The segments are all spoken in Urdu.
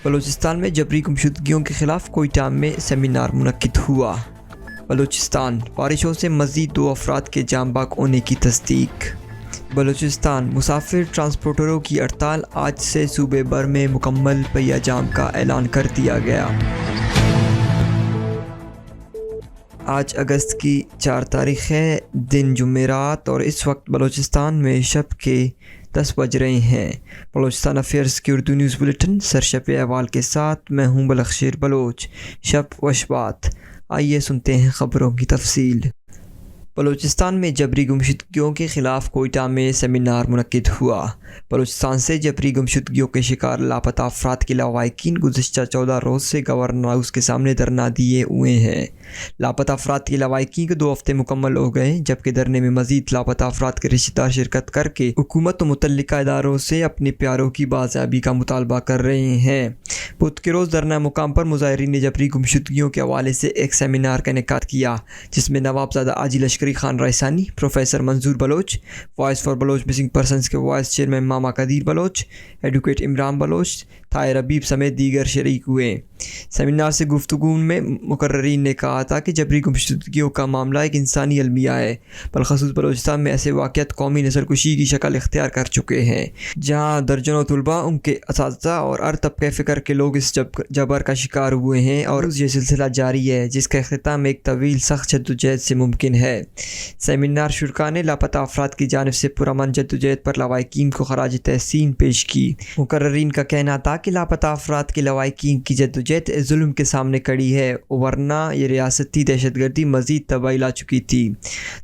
بلوچستان میں جبری گمشدگیوں کے خلاف کوئٹہ میں سیمینار منعقد ہوا۔ بلوچستان، بارشوں سے مزید 2 افراد کے جام بحق ہونے کی تصدیق۔ بلوچستان، مسافر ٹرانسپورٹروں کی ہڑتال، آج سے صوبے بھر میں مکمل پہیہ جام کا اعلان کر دیا گیا۔ آج اگست کی 4 تاریخ ہے، دن جمعرات، اور اس وقت بلوچستان میں شب کے 10 بج رہے ہیں۔ بلوچستان افیئرز کی اردو نیوز بلیٹن سرشپ احوال کے ساتھ میں ہوں بلخشیر بلوچ۔ شب وشبات، آئیے سنتے ہیں خبروں کی تفصیل۔ بلوچستان میں جبری گمشدگیوں کے خلاف کوئٹہ میں سیمینار منعقد ہوا۔ بلوچستان سے جبری گمشدگیوں کے شکار لاپتہ افراد کے لواحقین گزشتہ 14 روز سے گورنر ہاؤس کے سامنے دھرنا دیے ہوئے ہیں۔ لاپتہ افراد کے لواحقین کو 2 ہفتے مکمل ہو گئے، جبکہ دھرنے میں مزید لاپتہ افراد کے رشتہ دار شرکت کر کے حکومت و متعلقہ اداروں سے اپنے پیاروں کی بازیابی کا مطالبہ کر رہے ہیں۔ بدھ کے روز دھرنا مقام پر مظاہرین نے جبری گمشدگیوں کے حوالے سے ایک سیمینار کا انعقاد کیا، جس میں Nawabzada Haji Lashkari Khan Raisani, professor Manzoor Baloch, voice for Baloch missing persons کے voice chairman Mama Qadeer Baloch, advocate Imran Baloch, Tahir Habib سمیت دیگر شریک ہوئے۔ سیمینار سے گفتگو میں مقررین نے کہا تھا کہ جبری گمشدگیوں کا معاملہ ایک انسانی المیہ ہے۔ بالخصوص بلوچستان میں ایسے واقعات قومی نسل کشی کی شکل اختیار کر چکے ہیں، جہاں درجنوں طلباء، ان کے اساتذہ اور ہر طبقہ فکر کے لوگ اس جبر کا شکار ہوئے ہیں، اور یہ سلسلہ جاری ہے، جس کا اختتام ایک طویل سخت جدوجہد سے ممکن ہے۔ سیمینار شرکاء نے لاپتہ افراد کی جانب سے پرامن جدوجہد پر لواحقین کو خراج تحسین پیش کی۔ مقررین کا کہنا تھا کہ لاپتہ افراد کے لواحقین کی جدوجہد ظلم کے سامنے کھڑی ہے، ورنہ یہ ریاستی دہشت گردی مزید تباہی لا چکی تھی۔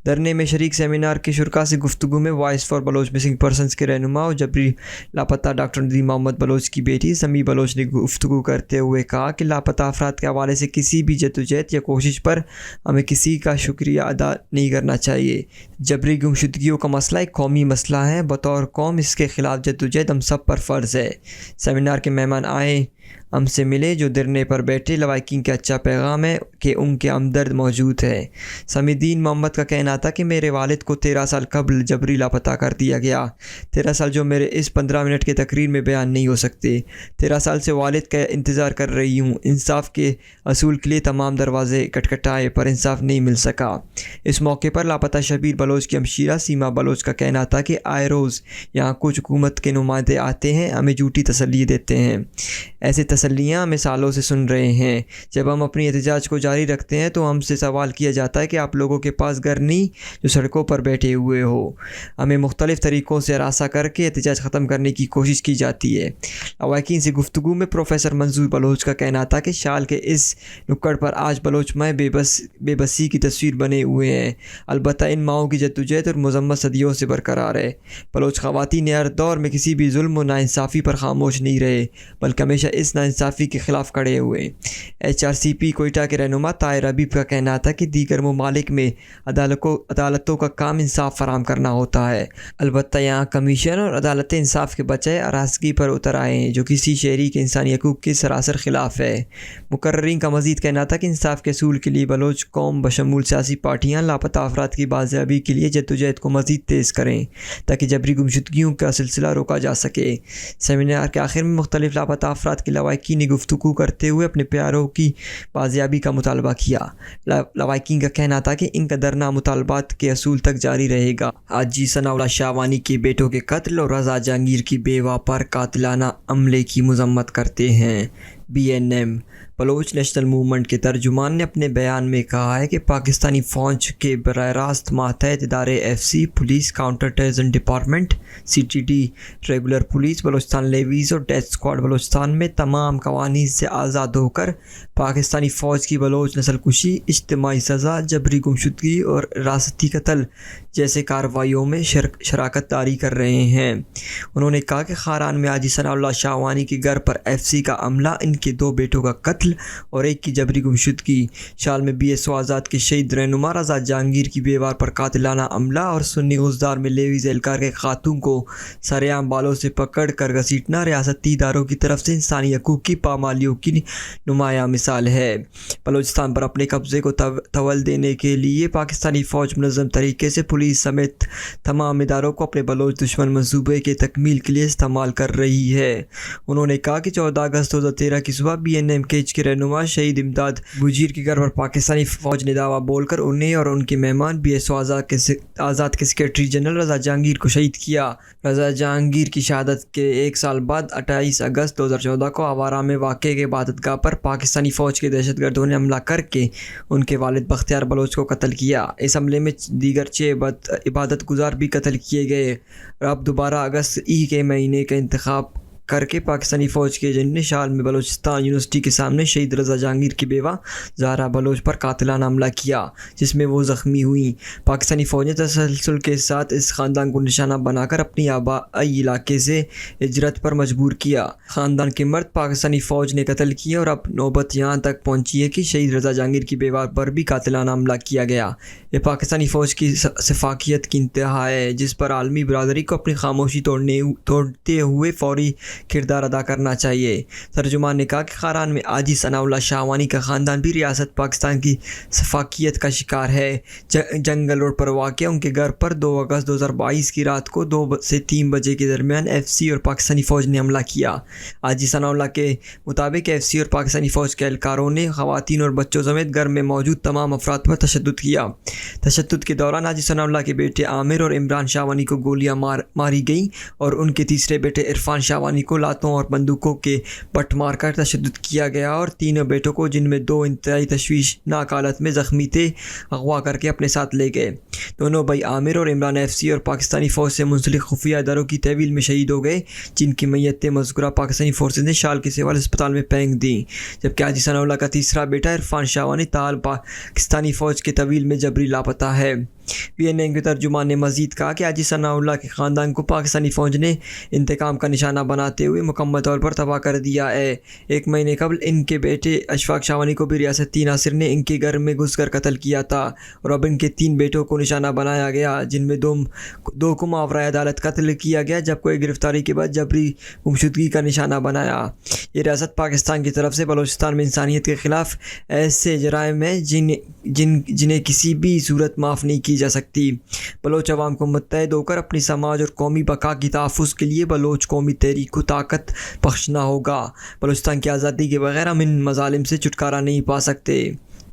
دھرنے میں شریک سیمینار کے شرکاء سے گفتگو میں Voice for Baloch missing persons کے رہنما اور جبری لاپتہ ڈاکٹر ندیم محمد بلوچ کی بیٹی سمیع بلوچ نے گفتگو کرتے ہوئے کہا کہ لاپتہ افراد کے حوالے سے کسی بھی جدوجہد یا کوشش پر ہمیں کسی کا شکریہ ادا نہیں کرنا چاہیے۔ جبری گمشدگیوں کا مسئلہ ایک قومی مسئلہ ہے، بطور قوم اس کے خلاف جدوجہد ہم سب پر فرض ہے۔ سیمینار کے مہمان آئے ہم سے ملے جو دھرنے پر بیٹھے لواحقین کا اچھا پیغام ہے کہ ان کے ہمدرد موجود ہے۔ سمیع الدین محمد کا کہنا تھا کہ میرے والد کو 13 سال قبل جبری لاپتہ کر دیا گیا، 13 سال جو میرے اس 15 منٹ کے تقریر میں بیان نہیں ہو سکتے۔ 13 سال سے والد کا انتظار کر رہی ہوں، انصاف کے اصول کے لیے تمام دروازے کھٹکھٹائے پر انصاف نہیں مل سکا۔ اس موقع پر لاپتہ شبیر بلوچ کی ہمشیرہ سیما بلوچ کا کہنا تھا کہ آئے روز یہاں کچھ حکومت کے نمائندے آتے ہیں، ہمیں جھوٹی تسلی دیتے ہیں۔ ایسے تسلیاں ہم سالوں سے سن رہے ہیں۔ جب ہم اپنی احتجاج کو جاری رکھتے ہیں تو ہم سے سوال کیا جاتا ہے کہ آپ لوگوں کے پاس گھر نہیں جو سڑکوں پر بیٹھے ہوئے ہو۔ ہمیں مختلف طریقوں سے ہراساں کر کے احتجاج ختم کرنے کی کوشش کی جاتی ہے۔ لواحقین سے گفتگو میں پروفیسر منظور بلوچ کا کہنا تھا کہ شال کے اس نکڑ پر آج بلوچ مائیں بے بسی کی تصویر بنے ہوئے ہیں، البتہ ان ماؤں کی جدوجہد اور مذمت صدیوں سے برقرار ہے۔ بلوچ خواتین ہر دور میں کسی بھی ظلم و ناانصافی پر خاموش نہیں رہے، بلکہ ہمیشہ اس ناانصافی کے خلاف کھڑے ہوئے۔ HRCP کوئٹہ کے رہنما طاہر حبیب کا کہنا تھا کہ دیگر ممالک میں عدالتوں کا کام انصاف فراہم کرنا ہوتا ہے، البتہ یہاں کمیشن اور عدالت انصاف کے بجائے ہراسگی پر اتر آئے ہیں، جو کسی شہری کے انسانی حقوق کے سراسر خلاف ہے۔ مقررین کا مزید کہنا تھا کہ انصاف کے اصول کے لیے بلوچ قوم بشمول سیاسی پارٹیاں لاپتہ افراد کی بازیابی کے لیے جدوجہد کو مزید تیز کریں تاکہ جبری گمشدگیوں کا سلسلہ روکا جا سکے۔ سیمینار کے آخر میں مختلف لاپتہ افراد کے لواحقین نے گفتگو کرتے ہوئے اپنے پیاروں کی بازیابی کا مطالبہ کیا۔ لواحقین کا کہنا تھا کہ ان کا دھرنا مطالبات کے اصول تک جاری رہے گا۔ حاجی ثناء اللہ شاہوانی کے بیٹوں کے قتل اور رضا جہانگیر کی بیوہ پر قاتلانہ حملے کی مذمت کرتے ہیں۔ BNM بلوچ نیشنل موومنٹ کے ترجمان نے اپنے بیان میں کہا ہے کہ پاکستانی فوج کے براہ راست ماتحت ادارے FC police, counter terrorism department, CTD، regular police Balochistan levies اور ڈیتھ اسکواڈ بلوچستان میں تمام قوانین سے آزاد ہو کر پاکستانی فوج کی بلوچ نسل کشی، اجتماعی سزا، جبری گمشدگی اور حراستی قتل جیسے کارروائیوں میں شراکت داری کر رہے ہیں۔ انہوں نے کہا کہ خاران میں حاجی ثناء اللہ شاہوانی کے گھر پر FC کا عملہ، ان کے 2 بیٹوں کا قتل قتل اور ایک کی جبری گمشدگی۔ شال میں BSO آزاد کے شہید رہنما رضا جہانگیر کی بیوار پر قاتلانہ حملہ اور سنی غزدار میں لیویز اہلکار کے خاتون کو سرعام بالوں سے پکڑ کر گھسیٹنا ریاستی اداروں کی طرف سے انسانی حقوق کی پامالیوں کی نمایاں مثال ہے۔ بلوچستان پر اپنے قبضے کو طول دینے کے لیے پاکستانی فوج منظم طریقے سے پولیس سمیت تمام اداروں کو اپنے بلوچ دشمن منصوبے کے تکمیل کے لیے استعمال کر رہی ہے۔ انہوں نے کہا کہ 14 اگست 2013 کی صبح BNMKH کے رہنما شہید امداد بوجیر کے گھر پر پاکستانی فوج نے دعویٰ بول کر انہیں اور ان کے مہمان BSO آزاد کے سیکریٹری جنرل رضا جہانگیر کو شہید کیا۔ رضا جہانگیر کی شہادت کے ایک سال بعد 28 اگست 2014 کو آوارہ میں واقع عبادت گاہ پر پاکستانی فوج کے دہشت گردوں نے حملہ کر کے ان کے والد بختیار بلوچ کو قتل کیا۔ اس حملے میں دیگر 6 عبادت گزار بھی قتل کیے گئے اور اب دوبارہ اگست کے مہینے کا انتخاب کر کے پاکستانی فوج کے ایجنٹ نے شال میں بلوچستان یونیورسٹی کے سامنے شہید رضا جہانگیر کی بیوہ زہرا بلوچ پر قاتلانہ حملہ کیا، جس میں وہ زخمی ہوئیں۔ پاکستانی فوج نے تسلسل کے ساتھ اس خاندان کو نشانہ بنا کر اپنی آبائی علاقے سے ہجرت پر مجبور کیا۔ خاندان کے مرد پاکستانی فوج نے قتل کیے اور اب نوبت یہاں تک پہنچی ہے کہ شہید رضا جہانگیر کی بیوہ پر بھی قاتلانہ حملہ کیا گیا۔ یہ پاکستانی فوج کی سفاکیت کی انتہا ہے، جس پر عالمی برادری کو اپنی خاموشی توڑتے ہوئے فوری کردار ادا کرنا چاہیے۔ ترجمان نے کہا کہ خاران میں حاجی ثناء اللہ شاہوانی کا خاندان بھی ریاست پاکستان کی سفاکیت کا شکار ہے۔ جنگل روڈ پر واقع ان کے گھر پر 2 اگست 2022 کی رات کو 2 سے 3 بجے کے درمیان FC اور پاکستانی فوج نے حملہ کیا۔ حاجی ثناء اللہ کے مطابق FC اور پاکستانی فوج کے اہلکاروں نے خواتین اور بچوں سمیت گھر میں موجود تمام افراد پر تشدد کیا۔ تشدد کے دوران حاجی ثناء اللہ کے بیٹے عامر اور عمران شاہوانی کو گولیاں ماری گئیں اور ان کے تیسرے بیٹے عرفان شاہوانی کو لاتوں اور بندوقوں کے بٹ مار کر تشدد کیا گیا اور 3 بیٹوں کو، جن میں 2 انتہائی تشویشناک حالت میں زخمی تھے، اغوا کر کے اپنے ساتھ لے گئے۔ دونوں بھائی عامر اور عمران FC اور پاکستانی فوج سے منسلک خفیہ اداروں کی تحویل میں شہید ہو گئے، جن کی میتیں مذکورہ پاکستانی فورسز نے شال کے سول ہسپتال میں پھینک دیں، جبکہ حاجی ثناء اللہ کا تیسرا بیٹا عرفان شاہوانی تاحال پاکستانی فوج کے تحویل میں جبری لاپتہ ہے۔ BNM کے ترجمان نے مزید کہا کہ حاجی ثناء اللہ کے خاندان کو پاکستانی فوج نے انتقام کا نشانہ بناتے ہوئے مکمل طور پر تباہ کر دیا ہے۔ 1 مہینے قبل ان کے بیٹے اشفاق شاہوانی کو بھی ریاستی عناصر نے ان کے گھر میں گھس کر قتل کیا تھا اور اب ان کے 3 بیٹوں کو نشانہ بنایا گیا، جن میں 2 کو ماورائے عدالت قتل کیا گیا، جب کوئی گرفتاری کے بعد جبری گمشدگی کا نشانہ بنایا۔ یہ ریاست پاکستان کی طرف سے بلوچستان میں انسانیت کے خلاف ایسے جرائم ہیں جنہیں کسی بھی صورت معاف نہیں کی جا سکتی۔ بلوچ عوام کو متحد ہو کر اپنی سماج اور قومی بقا کی تحفظ کے لیے بلوچ قومی تحریک کو طاقت بخشنا ہوگا۔ بلوچستان کی آزادی کے بغیر ہم ان مظالم سے چھٹکارا نہیں پا سکتے۔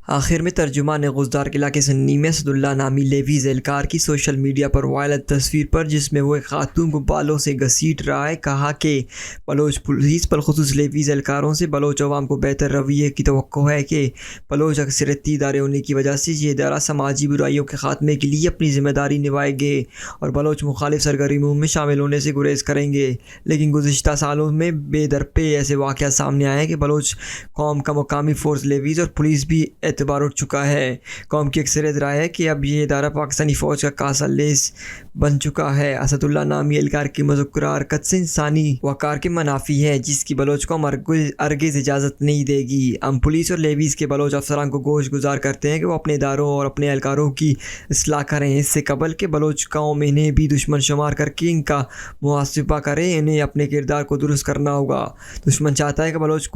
آخر میں ترجمان غزدار کے علاقے سنی میں اسد اللہ نامی لیویز اہلکار کی سوشل میڈیا پر وائرل تصویر پر، جس میں وہ ایک خاتون کو بالوں سے گھسیٹ رہا ہے، کہا کہ بلوچ پولیس بالخصوص لیویز اہلکاروں سے بلوچ عوام کو بہتر رویے کی توقع ہے کہ بلوچ اکثریتی ادارے ہونے کی وجہ سے یہ ادارہ سماجی برائیوں کے خاتمے کے لیے اپنی ذمہ داری نبھائیں گے اور بلوچ مخالف سرگرمیوں میں شامل ہونے سے گریز کریں گے۔ لیکن گزشتہ سالوں میں بے درپے ایسے واقعات سامنے آئے ہیں کہ بلوچ قوم کا مقامی فورس، لیویز اور پولیس بھی اعتبار اٹھ چکا ہے۔ قوم کی اکثریت رائے ہے کہ اب یہ ادارہ پاکستانی فوج کا کاسا لیس بن چکا ہے۔ اسد اللہ نامی اہلکار کی مذکورہ حرکت سے انسانی وقار کے منافی ہے، جس کی بلوچ قوم ہرگز اجازت نہیں دے گی۔ ہم پولیس اور لیویز کے بلوچ افسران کو گوش گزار کرتے ہیں کہ وہ اپنے اداروں اور اپنے اہلکاروں کی اصلاح کریں، اس سے قبل کہ بلوچ قوم انہیں بھی دشمن شمار کر کے ان کا محاسبہ کرے۔ انہیں اپنے کردار کو درست کرنا ہوگا۔ دشمن چاہتا ہے کہ بلوچ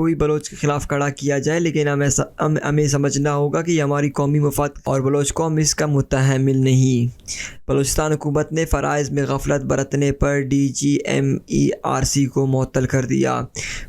کے خلاف کھڑا کیا جائے، لیکن ہمیں سمجھنا ہوگا کہ یہ ہماری قومی مفاد اور بلوچ قوم اس کا متحمل نہیں۔ بلوچستان حکومت نے فرائض میں غفلت برتنے پر DGMERC کو معطل کر دیا۔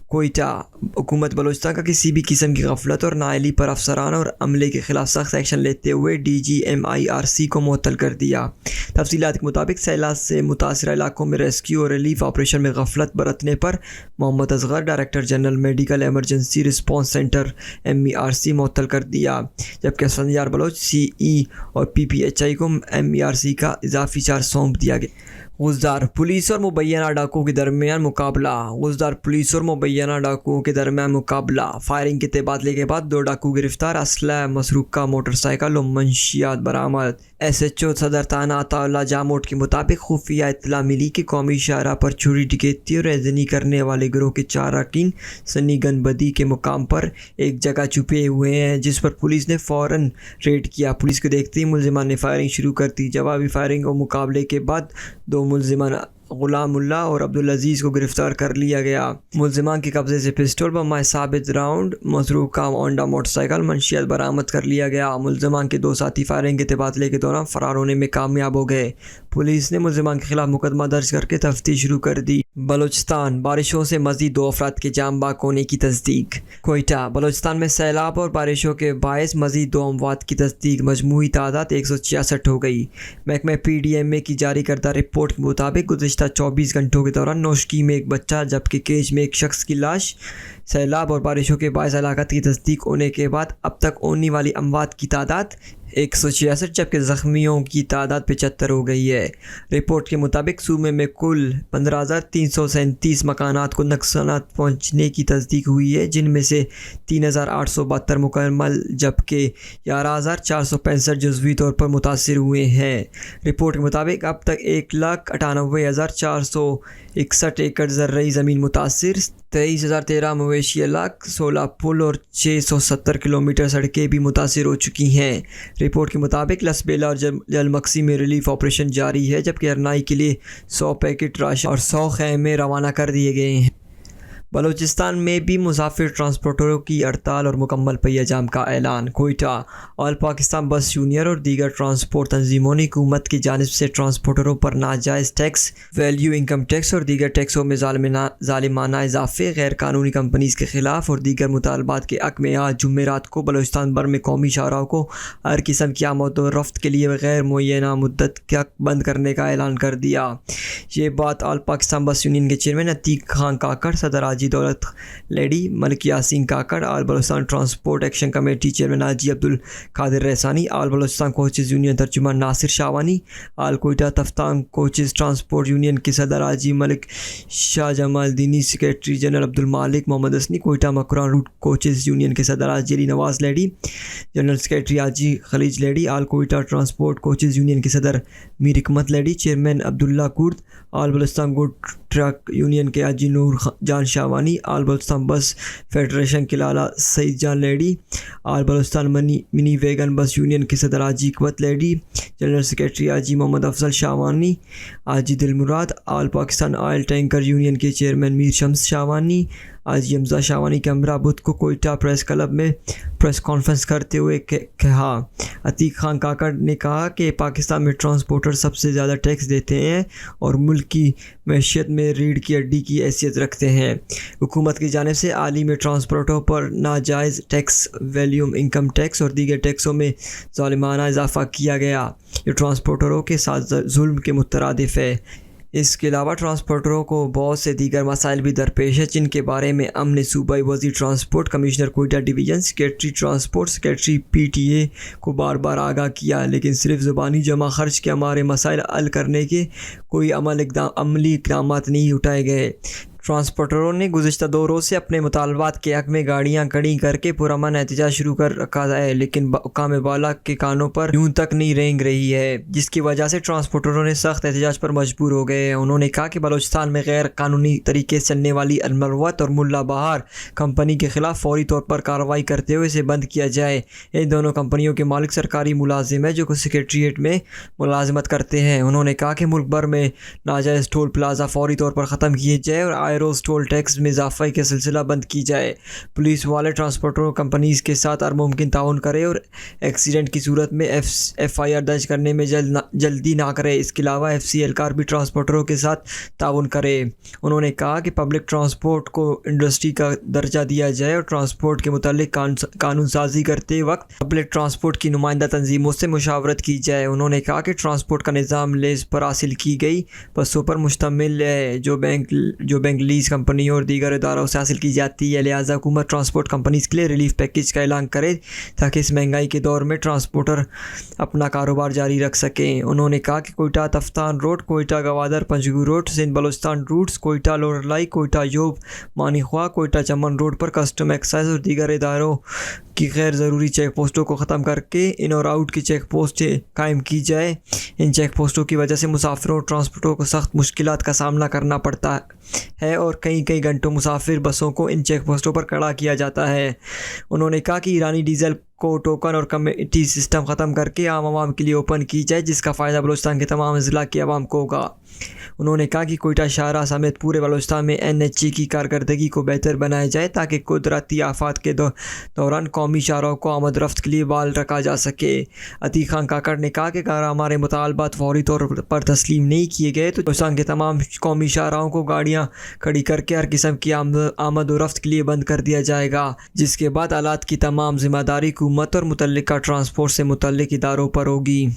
کوئٹہ حکومت بلوچستان کا کسی بھی قسم کی غفلت اور نااہلی پر افسران اور عملے کے خلاف سخت ایکشن لیتے ہوئے DGMERC کو معطل کر دیا۔ تفصیلات کے مطابق سیلاب سے متاثرہ علاقوں میں ریسکیو اور ریلیف آپریشن میں غفلت برتنے پر Muhammad Asghar, director general medical emergency response centre MERC معطل کر دیا، جبکہ اسفندیار بلوچ CE اور PPHI کو MERC کا اضافی چارج سونپ دیا گیا۔ غزدار پولیس اور مبینہ ڈاکوؤں کے درمیان مقابلہ غزدار پولیس اور مبینہ ڈاکوؤں کے درمیان مقابلہ فائرنگ کے تبادلے کے بعد 2 ڈاکو گرفتار، اسلحہ مسروقہ، موٹر سائیکل و منشیات برآمد۔ ایس ایچ او صدر تھانہ عطا اللہ جاموٹ کے مطابق خفیہ اطلاع ملی کہ قومی شاہراہ پر چوری، ڈکیتی اور ایندھنی کرنے والے گروہ کے 4 اراکین سنی گن بدی کے مقام پر ایک جگہ چھپے ہوئے ہیں، جس پر پولیس نے فوراً ریڈ کیا۔ پولیس کو دیکھتے ہی ملزمان نے فائرنگ شروع کر دی۔ جوابی فائرنگ اور مقابلے کے بعد 2 ملزمان غلام اللہ اور عبدالعزیز کو گرفتار کر لیا گیا۔ ملزمان کے قبضے سے پسٹل، بمائے ثابت، راؤنڈ، مسروقہ ہونڈا موٹر سائیکل، منشیات برآمد کر لیا گیا۔ ملزمان کے 2 ساتھی فائرنگ کے تبادلے کے دوران فرار ہونے میں کامیاب ہو گئے۔ پولیس نے ملزمان کے خلاف مقدمہ درج کر کے تفتیش شروع کر دی۔ بلوچستان بارشوں سے مزید 2 افراد کے جاں بحق ہونے کی تصدیق۔ کوئٹہ بلوچستان میں سیلاب اور بارشوں کے باعث مزید 2 اموات کی تصدیق، مجموعی تعداد 166 ہو گئی۔ محکمہ پی ڈی ایم اے کی جاری کردہ رپورٹ کے مطابق گزشتہ 24 گھنٹوں کے دوران نوشکی میں 1 بچہ جبکہ کیج میں 1 شخص کی لاش۔ سیلاب اور بارشوں کے باعث ہلاکت کی تصدیق ہونے کے بعد اب تک ہونے والی اموات کی تعداد 166 جبکہ زخمیوں کی تعداد 75 ہو گئی ہے۔ رپورٹ کے مطابق صوبے میں کل 15,337 مکانات کو نقصانات پہنچنے کی تصدیق ہوئی ہے، جن میں سے 3,872 مکمل جبکہ 11,465 جزوی طور پر متاثر ہوئے ہیں۔ رپورٹ کے مطابق اب تک 1,98,461 ایکڑ زرعی زمین متاثر، 23,013 مویشی ہلاک، 16 پل اور 670 کلومیٹر سڑکیں بھی متاثر ہو چکی ہیں۔ رپورٹ کے مطابق لسبیلا اور جلمکسی میں ریلیف آپریشن جاری ہے، جبکہ ارنائی کے لیے 100 پیکٹ راشن اور 100 خیمے روانہ کر دیے گئے ہیں۔ بلوچستان میں بھی مسافر ٹرانسپورٹروں کی ہڑتال اور مکمل پہیہ جام کا اعلان۔ کوئٹہ آل پاکستان بس یونین اور دیگر ٹرانسپورٹ تنظیموں نے حکومت کی جانب سے ٹرانسپورٹروں پر ناجائز ٹیکس، ویلیو انکم ٹیکس اور دیگر ٹیکسوں میں ظالمانہ اضافے، غیر قانونی کمپنیز کے خلاف اور دیگر مطالبات کے حق میں آج جمعرات کو بلوچستان بھر میں قومی شاہراہوں کو ہر قسم کی آمد و رفت کے لیے غیر معینہ مدت تک بند کرنے کا اعلان کر دیا۔ یہ بات آل پاکستان بس یونین کے چیئرمین عتیق خان کاکڑ، صدر Haji Daulat Lehri, Malik Yasin Kakar, all Balochistan transport action committee chairman Haji Abdulqadir Rahsani, all Balochistan coaches union ترجمان Nasir Shawani, all Quetta Taftan coaches transport union کے صدر Haji Malik Shah Jamal Dini, secretary general Abdulmalik Muhammad Hasni, Quetta Makran route coaches union کے صدر Haji Ali Nawaz Lehri, general secretary Haji Khaleej Lehri, all Quetta transport coaches union کے صدر میر حکمت لیڈی، چیئرمین عبداللہ کرد، آل بلوچستان گوڈ ٹرک یونین کے حاجی نور جان شاوانی، آل بلوچستان بس فیڈریشن کے لالا سعید جان لیڈی، آل بلوچستان منی ویگن بس یونین کے صدر حاجی حکمت لیڈی، جنرل سیکریٹری حاجی محمد افضل شاوانی، حاجی دل مراد، آل پاکستان آئل ٹینکر یونین کے چیئرمین میر شمس شاوانی، حاجی حمزہ شاوانی کے ہمراہ بدھ کو کوئٹہ پریس کلب میں پریس کانفرنس کرتے ہوئے کہا۔ عتیق خان کاکڑ نے کہا کہ پاکستان میں ٹرانسپورٹر سب سے زیادہ ٹیکس دیتے ہیں اور ملک کی معیشت میں ریڑھ کی ہڈی کی حیثیت رکھتے ہیں۔ حکومت کی جانب سے حال ہی میں ٹرانسپورٹروں پر ناجائز ٹیکس، ویلیو انکم ٹیکس اور دیگر ٹیکسوں میں ظالمانہ اضافہ کیا گیا۔ یہ ٹرانسپورٹروں کے ساتھ ظلم کے مترادف ہے۔ اس کے علاوہ ٹرانسپورٹروں کو بہت سے دیگر مسائل بھی درپیش ہیں، جن کے بارے میں ہم نے صوبائی وزیر transport, commissioner Quetta division, secretary transport, secretary P T A کو بار بار آگاہ کیا، لیکن صرف زبانی جمع خرچ کے ہمارے مسائل حل کرنے کے کوئی عملی اقدامات نہیں اٹھائے گئے۔ ٹرانسپورٹروں نے گزشتہ 2 روز سے اپنے مطالبات کے حق میں گاڑیاں کھڑی کر کے پرامن احتجاج شروع کر رکھا ہے، لیکن حکام بالا کے کانوں پر یوں تک نہیں رینگ رہی ہے، جس کی وجہ سے ٹرانسپورٹروں نے سخت احتجاج پر مجبور ہو گئے ہیں۔ انہوں نے کہا کہ بلوچستان میں غیر قانونی طریقے سے چلنے والی المروت اور ملا بہار کمپنی کے خلاف فوری طور پر کارروائی کرتے ہوئے اسے بند کیا جائے۔ ان دونوں کمپنیوں کے مالک سرکاری ملازم ہیں جو سیکریٹریٹ میں ملازمت کرتے ہیں۔ انہوں نے کہا کہ ملک بھر میں ناجائز ٹول پلازا فوری طور پر ختم کیے جائے اور روز ٹول ٹیکس میں اضافہ کا سلسلہ بند کی جائے۔ پولیس والے ٹرانسپورٹروں کمپنیز کے ساتھ ہر ممکن تعاون کرے اور ایکسیڈنٹ کی صورت میں ایف آئی آر درج کرنے میں جلدی نہ کرے۔ اس کے علاوہ ایف سی اہلکار بھی ٹرانسپورٹروں کے ساتھ تعاون کرے۔ انہوں نے کہا کہ پبلک ٹرانسپورٹ کو انڈسٹری کا درجہ دیا جائے اور ٹرانسپورٹ کے متعلق قانون سازی کرتے وقت پبلک ٹرانسپورٹ کی نمائندہ تنظیموں سے مشاورت کی جائے۔ انہوں نے کہا کہ ٹرانسپورٹ کا نظام لیز پر حاصل کی گئی بسوں پر مشتمل ہے، جو بینک انگلیز کمپنیوں اور دیگر اداروں سے حاصل کی جاتی ہے، لہٰذا حکومت ٹرانسپورٹ کمپنیز کے لیے ریلیف پیکیج کا اعلان کرے تاکہ اس مہنگائی کے دور میں ٹرانسپورٹر اپنا کاروبار جاری رکھ سکیں۔ انہوں نے کہا کہ Quetta Taftan road, Quetta Gwadar Panjgur road, Sindh Balochistan routes, Quetta Loralai, Quetta Zhob مانی خواہ، کوئٹہ چمن روڈ پر کسٹم ایکسائز اور دیگر اداروں کی غیر ضروری چیک پوسٹوں کو ختم کر کے ان اور آؤٹ کی چیک پوسٹ قائم کی جائے۔ ان چیک پوسٹوں کی وجہ سے مسافروں اور ٹرانسپورٹوں کو سخت مشکلات کا سامنا کرنا پڑتا ہے اور کئی گھنٹوں مسافر بسوں کو ان چیک پوسٹوں پر کھڑا کیا جاتا ہے۔ انہوں نے کہا کہ ایرانی ڈیزل کو ٹوکن اور کمیٹی سسٹم ختم کر کے عام عوام کے لیے اوپن کی جائے، جس کا فائدہ بلوچستان کے تمام اضلاع کے عوام کو ہوگا۔ انہوں نے کہا کہ کوئٹہ شاہراہ سمیت پورے بلوچستان میں NHA کی کارکردگی کو بہتر بنایا جائے تاکہ قدرتی آفات کے دوران قومی شاہراہوں کو آمد و رفت کے لیے بحال رکھا جا سکے۔ عتیق خان کاکڑ نے کہا کہ اگر ہمارے مطالبات فوری طور پر تسلیم نہیں کیے گئے تو بلوچستان کے تمام قومی شاہراہوں کو گاڑیاں کھڑی کر کے ہر قسم کی آمد و رفت کے لیے بند کر دیا جائے گا، جس کے بعد آلات کی تمام ذمہ داری حکومت اور متعلقہ ٹرانسپورٹ سے متعلق اداروں پر ہوگی۔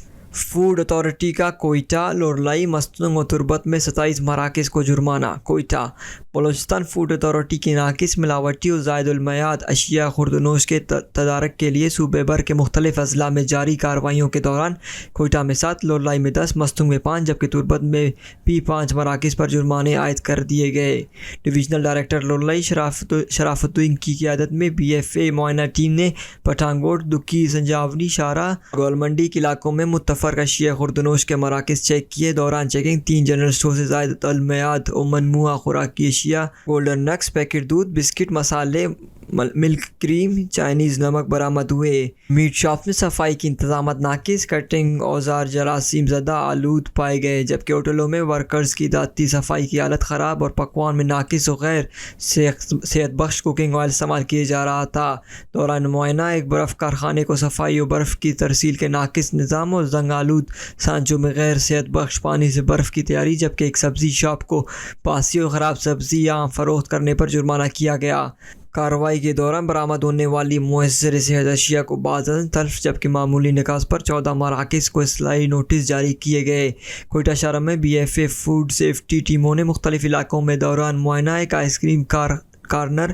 فوڈ اتھارٹی کا کوئٹہ لورلائی مستنگ و تربت میں 27 مراکز کو جرمانہ۔ کوئٹہ بلوچستان فوڈ اتھارٹی کی ناقص، ملاوٹی اور زائد المیعاد اشیاء خوردنوش کے تدارک کے لیے صوبے بھر کے مختلف اضلاع میں جاری کارروائیوں کے دوران کوئٹہ میں 7، لورلائی میں 10، مستنگ میں 5 جبکہ تربت میں بھی 5 مراکز پر جرمانے عائد کر دیے گئے۔ ڈویژنل ڈائریکٹر لورلائی شرافت الدین کی قیادت میں BFA معائنہ ٹیم نے پٹھانکوٹ، دکی، سنجاونی، شارہ، گولمنڈی کے علاقوں میں متفق اشیاء خوردنوش کے مراکز چیک کیے۔ دوران چیکنگ 3 جنرل اسٹور سے زائد المیعاد و ممنوعہ خوراکی اشیاء، گولڈن نٹس، پیکٹ دودھ، بسکٹ، مسالے، ملک کریم، چائنیز نمک برآمد ہوئے۔ میٹ شاپ میں صفائی کے انتظامات ناقص، کٹنگ اوزار جراثیم زدہ آلود پائے گئے، جبکہ ہوٹلوں میں ورکرز کی ذاتی صفائی کی حالت خراب اور پکوان میں ناقص و غیر صحت بخش کوکنگ آئل استعمال کیا جا رہا تھا۔ دوران معائنہ ایک برف کارخانے کو صفائی و برف کی ترسیل کے ناقص نظام اور زنگ آلود سانچوں میں غیر صحت بخش پانی سے برف کی تیاری، جبکہ ایک سبزی شاپ کو باسی اور خراب سبزی عام فروخت کرنے پر جرمانہ کیا گیا۔ کارروائی کے دوران برآمد ہونے والی مؤثر صحت اشیاء کو بعض تلف، جبکہ معمولی نقاص پر 14 مراکز کو اصلاحی نوٹس جاری کیے گئے۔ کوئٹہ شہر میں BFA فوڈ سیفٹی ٹیموں نے مختلف علاقوں میں دوران معائنہ ایک آئس کریم کارنر،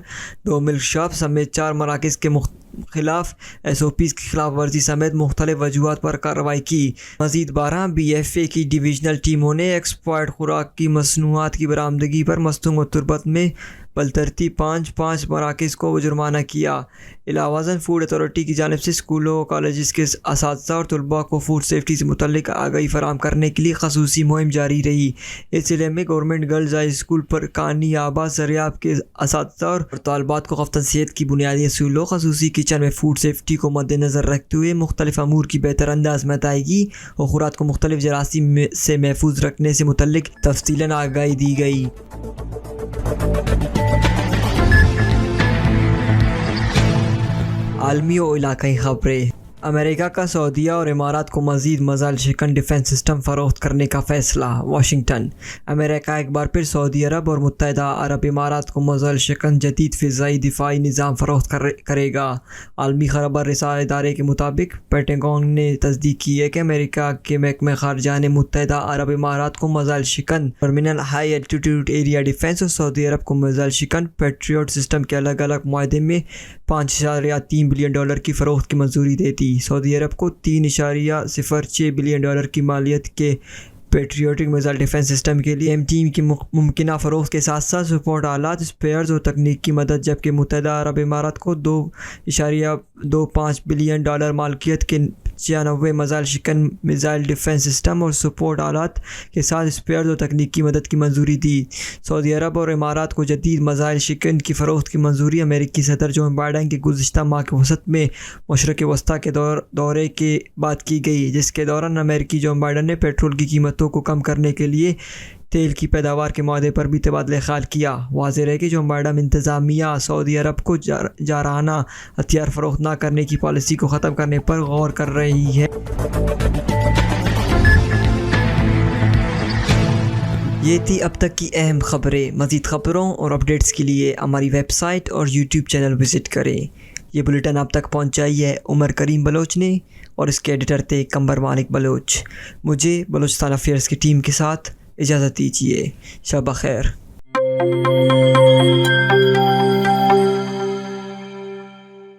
2 ملک شاپ سمیت 4 مراکز کے خلاف SOPs کی خلاف ورزی سمیت مختلف وجوہات پر کارروائی کی۔ مزید 12 BFA کی ڈویژنل ٹیموں نے ایکسپائرڈ خوراک کی مصنوعات کی برآمدگی پر مستنگ و تربت میں بالترتیب 5 مراکز کو جرمانہ کیا۔ علاوہ ازیں فوڈ اتھارٹی کی جانب سے اسکولوں اور کالجز کے اساتذہ اور طلباء کو فوڈ سیفٹی سے متعلق آگاہی فراہم کرنے کے لیے خصوصی مہم جاری رہی۔ اس ضلع میں گورنمنٹ گرلز ہائی اسکول پر کانی آباد زریاب کے اساتذہ اور طالبات کو خفتن صحت کی بنیادی اصولوں، خصوصی کچن میں فوڈ سیفٹی کو مد نظر رکھتے ہوئے مختلف امور کی بہتر انداز میں ادائیگی اور خوراک کو مختلف جراثیم سے محفوظ رکھنے سے متعلق تفصیلاً آگاہی دی گئی۔ عالمی و علاقائی خبریں۔ امریکہ کا سعودیہ اور امارات کو مزید مزائل شکن ڈیفنس سسٹم فروخت کرنے کا فیصلہ۔ واشنگٹن۔ امریکہ ایک بار پھر سعودی عرب اور متحدہ عرب امارات کو مزائل شکن جدید فضائی دفاعی نظام فروخت کرے گا۔ عالمی خبر رساں ادارے کے مطابق پینٹاگون نے تصدیق کی ہے کہ امریکہ کے محکمہ خارجہ نے متحدہ عرب امارات کو مزائل شکن terminal high altitude area defence اور سعودی عرب کو مزائل شکن پیٹریوٹ سسٹم کے الگ الگ معاہدے میں $5.3 بلین کی فروخت کی منظوری دے دی۔ سعودی عرب کو $3.06 بلین کی مالیت کے پیٹریوٹک میزائل ڈیفنس سسٹم کے لیے ٹیم کی ممکنہ فروخت کے ساتھ ساتھ سپورٹ آلات، اسپیئرز اور تکنیک کی مدد، جبکہ متحدہ عرب امارات کو $2.25 بلین مالکیت کے 96 مزائل شکن میزائل ڈیفنس سسٹم اور سپورٹ آلات کے ساتھ اسپیئرز اور تکنیک کی مدد کی منظوری دی۔ سعودی عرب اور امارات کو جدید مزائل شکن کی فروخت کی منظوری امریکی صدر جو بائیڈن کے گزشتہ ماہ کے وسط میں مشرق وسطیٰ کے دورے کے بعد کی گئی، جس کے دوران امریکی جو بائیڈن نے پیٹرول کی قیمتوں کو کم کرنے کے لیے تیل کی پیداوار کے معاہدے پر بھی تبادلہ خیال کیا۔ واضح ہے کہ جو بائیڈن انتظامیہ سعودی عرب کو جارحانہ ہتھیار فروخت نہ کرنے کی پالیسی کو ختم کرنے پر غور کر رہی ہے۔ یہ تھی اب تک کی اہم خبریں۔ مزید خبروں اور اپڈیٹس کے لیے ہماری ویب سائٹ اور YouTube چینل وزٹ کریں۔ یہ بلیٹن آپ تک پہنچائی ہے عمر کریم بلوچ نے اور اس کے ایڈیٹر تھے قمر مالک بلوچ۔ مجھے بلوچستان افیئرز کی ٹیم کے ساتھ اجازت دیجیے۔ شب بخیر۔